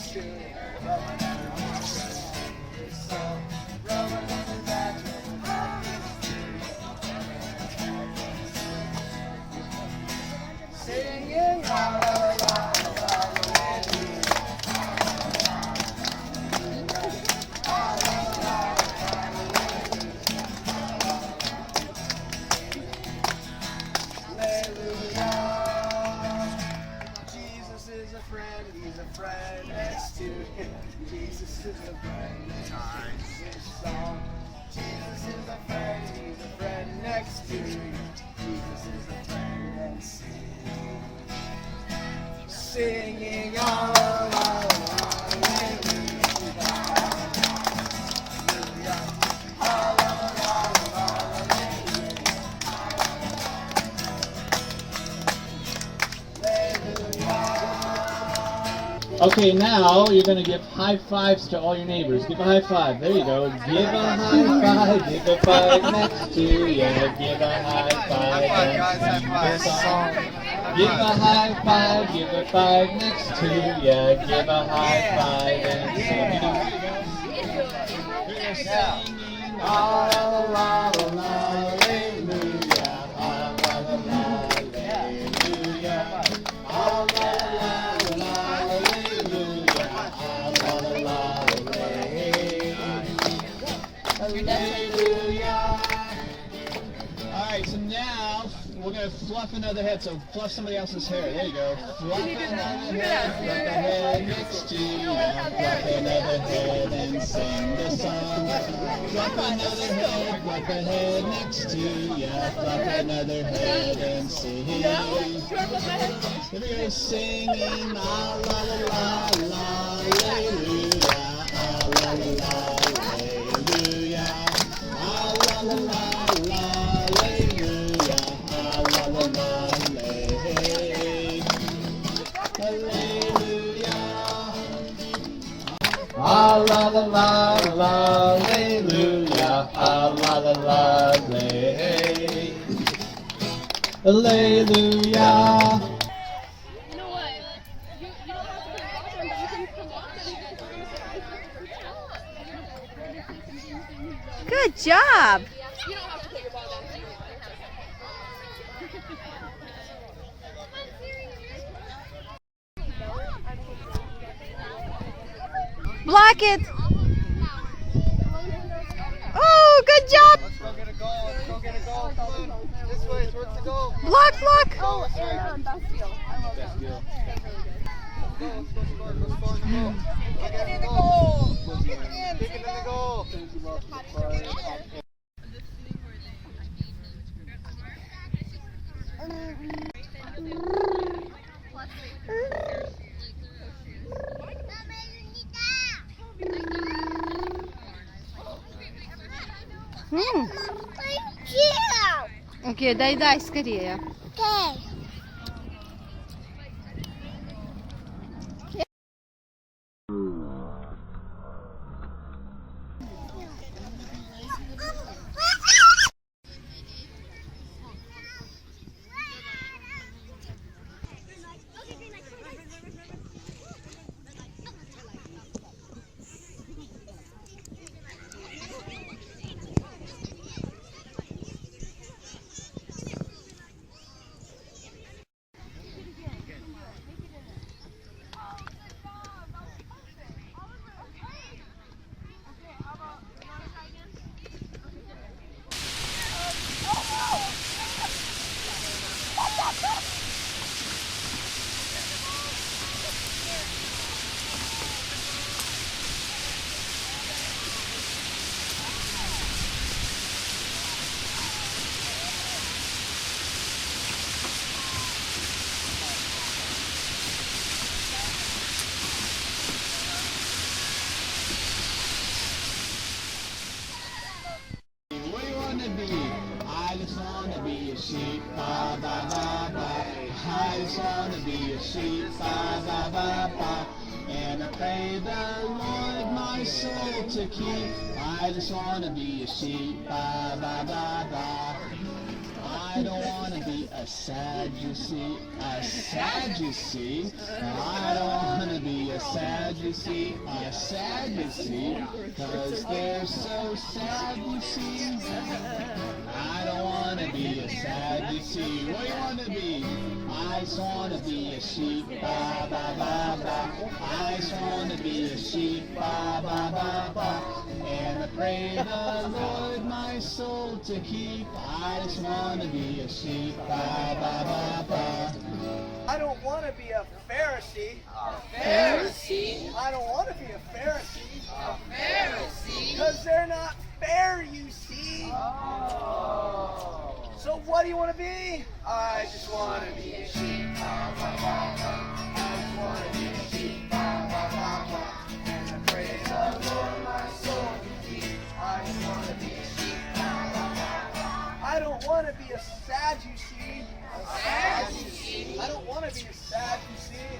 next to you. Singing la la la la is a friend, he's a friend next to him. Jesus is a friend next to his song. Jesus is a friend, he's a friend next to you. Jesus is a friend and singing all along. Okay, now you're going to give high fives to all your neighbors. Give a high five. There you go. Give a high five. Give a five next to you. Give a high five. Give a high five. Give a five next to you. Give a high five and sing. La la la la, hallelujah. La la la la, hallelujah. La la la la. Alright, so now we're going to fluff another head. So fluff somebody else's hair. There you go. Fluff another head next to you. Fluff another head and sing the song. Fluff another head, fluff a head next to you. Fluff another head and sing. Here we go, singing la la la la la, hallelujah. La la la, hallelujah. La la la la. Ah la la la la, hallelujah. Ah la la la, hallelujah. You know what? You don't have to play ball, but you can come up and Good job. you don't have to take your ball down. Block it. Oh, good job. Let's go get a goal. Let's go get a goal. This way, towards the goal. Block, block. Oh, and Bastille. I love that. Let's go score. Go score in the goal. Kick it in the goal. Kick it in the goal. Окей, дай скорее. sheep, ba ba ba ba. I just wanna be a sheep, ba ba ba ba. And I pray the Lord my soul to keep. I just wanna be a sheep, ba ba ba ba. I I don't want to be a Sadducee, a Sadducee. I don't want to be a Sadducee, a Sadducee, because they're so sad, you see. I don't want to be a Sadducee. What do you want to be? I just want to be a sheep, ba ba ba ba. I just want to be a sheep, ba ba ba ba. And I pray the Lord my soul to keep. I just want to be a sheep, ba ba ba ba. I don't want to be a Pharisee. Pharisee? I don't want to be a Pharisee. Pharisee? Because they're not fair, you see. So what do you want to be? I just want to be a sheep. I just want to be a sheep. And I pray the Lord my soul to keep. I just want to be a sheep. I don't want to be a Sadducee. I don't want to be a Sadducee.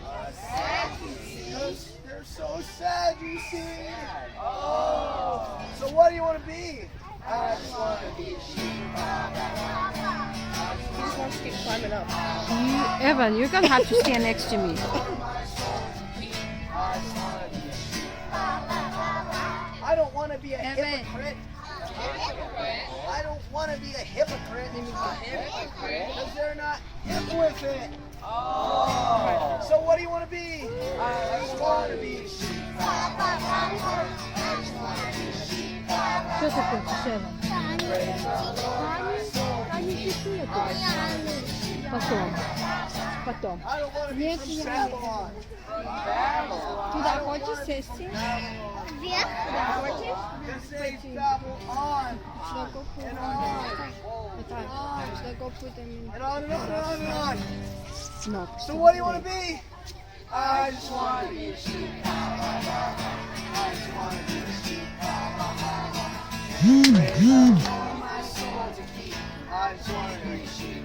Because they're so sad, you see. So what do you want to be? I just want to be a sheep. He just wants to keep climbing up. Evan, you're gonna have to stand next to me. I don't want to be a Evan. hypocrite. I don't want to be a hypocrite. Because they're not hip with it. So what do you want to be? I just want to be a sheep. Что такое, Эван? Потом. I don't want to be from Babylon. Туда хочешь сесть? Because they babble on and on and on and on and on and on. No. So what do you want to be? I just want to be a sheep. I just want to be a sheep. Praise the Lord, my soul to keep. I just want to be a sheep.